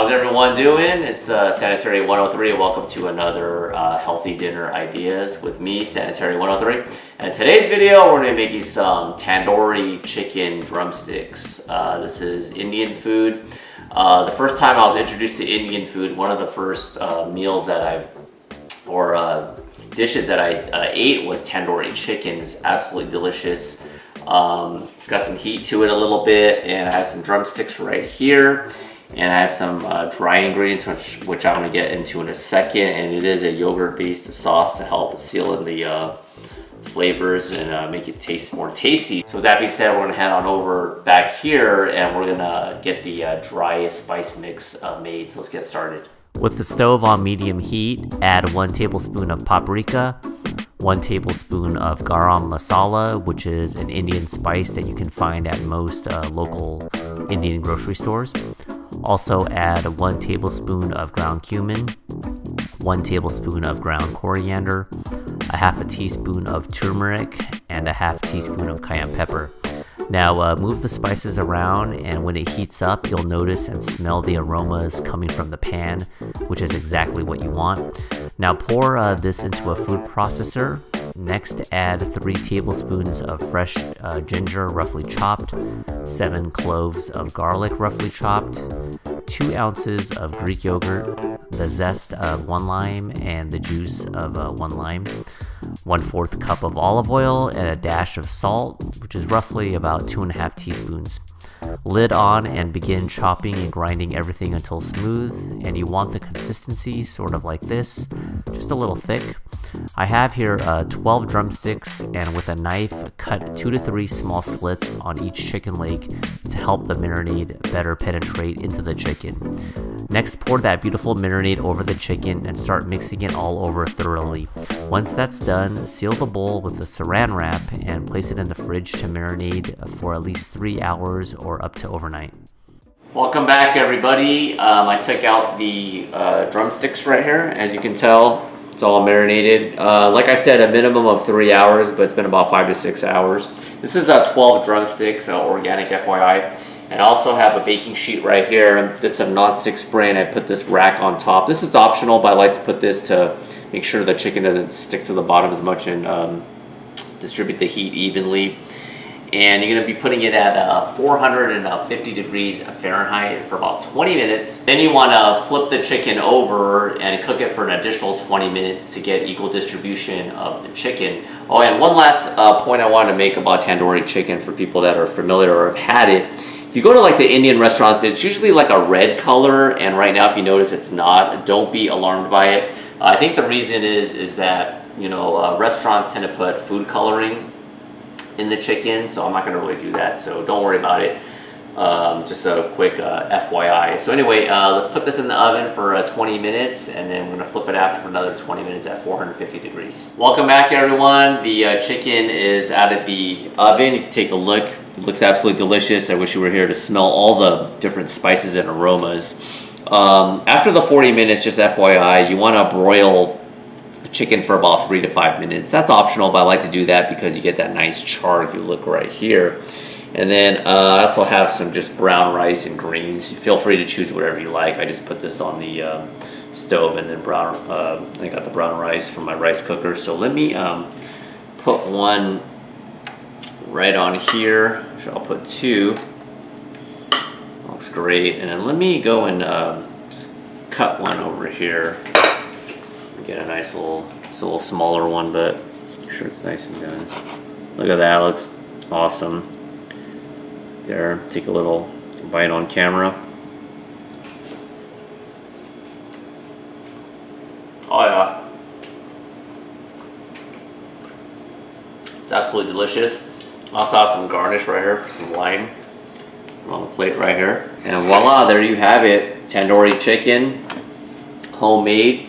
How's everyone doing? It's Sanitary 103. Welcome to another Healthy Dinner Ideas with me, Sanitary 103. And today's video, we're going to be making some tandoori chicken drumsticks. This is Indian food. The first time I was introduced to Indian food, one of the first meals that dishes that I ate was tandoori chicken. It's absolutely delicious. It's got some heat to it a little bit, and I have some drumsticks right here. And I have some dry ingredients, which I'm going to get into in a second. And it is a yogurt-based sauce to help seal in the flavors and make it taste more tasty. So with that being said, we're going to head on over back here, and we're going to get the dry spice mix made. So let's get started. With the stove on medium heat, add 1 tablespoon of paprika, 1 tablespoon of garam masala, which is an Indian spice that you can find at most local Indian grocery stores. Also add 1 tablespoon of ground cumin, 1 tablespoon of ground coriander, a half a teaspoon of turmeric, and a half teaspoon of cayenne pepper. Now move the spices around, and when it heats up, you'll notice and smell the aromas coming from the pan, which is exactly what you want. Now pour this into a food processor. Next, add 3 tablespoons of fresh ginger, roughly chopped, 7 cloves of garlic, roughly chopped, 2 ounces of Greek yogurt, the zest of 1 lime and the juice of 1 lime, 1/4 cup of olive oil, and a dash of salt, which is roughly about 2.5 teaspoons. Lid on and begin chopping and grinding everything until smooth, and you want the consistency sort of like this, just a little thick. I have here 12 drumsticks, and with a knife cut 2 to 3 small slits on each chicken leg to help the marinade better penetrate into the chicken. Next, pour that beautiful marinade over the chicken and start mixing it all over thoroughly. Once that's done, seal the bowl with a saran wrap and place it in the fridge to marinate for at least 3 hours or up to overnight. Welcome back, everybody. I took out the drumsticks right here. As you can tell, it's all marinated. Like I said, a minimum of 3 hours, but it's been about 5 to 6 hours. This is 12 drumsticks, organic FYI. And I also have a baking sheet right here. I did some non-stick spray, and I put this rack on top. This is optional, but I like to put this to make sure the chicken doesn't stick to the bottom as much and distribute the heat evenly. And you're going to be putting it at 450 degrees Fahrenheit for about 20 minutes. Then you want to flip the chicken over and cook it for an additional 20 minutes to get equal distribution of the chicken. Oh, and one last point I wanted to make about tandoori chicken for people that are familiar or have had it. If you go to like the Indian restaurants, it's usually like a red color, and right now if you notice it's not. Don't be alarmed by it. I think the reason is that, you know, restaurants tend to put food coloring in the chicken, so I'm not going to really do that, so don't worry about it. Just a quick FYI. So anyway, let's put this in the oven for 20 minutes, and then we're going to flip it after for another 20 minutes at 450 degrees. Welcome back, everyone. The chicken is out of the oven. If you take a look, it looks absolutely delicious. I wish you were here to smell all the different spices and aromas. After the 40 minutes, just FYI, you want to broil chicken for about 3 to 5 minutes. That's optional, but I like to do that because you get that nice char if you look right here. And then I also have some just brown rice and greens. Feel free to choose whatever you like. I just put this on the stove, and then I got the brown rice from my rice cooker. So let me put one right on here. I'll put 2. Looks great. And then let me go and just cut one over here. Get a nice little, it's a little smaller one, but I'm sure it's nice and done. Look at that, looks awesome. There, take a little bite on camera. Oh yeah. It's absolutely delicious. Also have some garnish right here for some lime on the plate right here. And voila, there you have it. Tandoori chicken, homemade.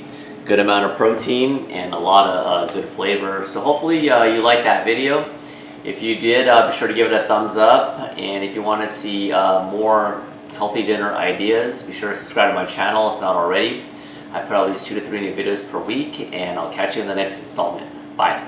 Good amount of protein and a lot of good flavor. So hopefully you liked that video. If you did, be sure to give it a thumbs up. And if you want to see more healthy dinner ideas, be sure to subscribe to my channel if not already. I put out at least 2 to 3 new videos per week, and I'll catch you in the next installment. Bye.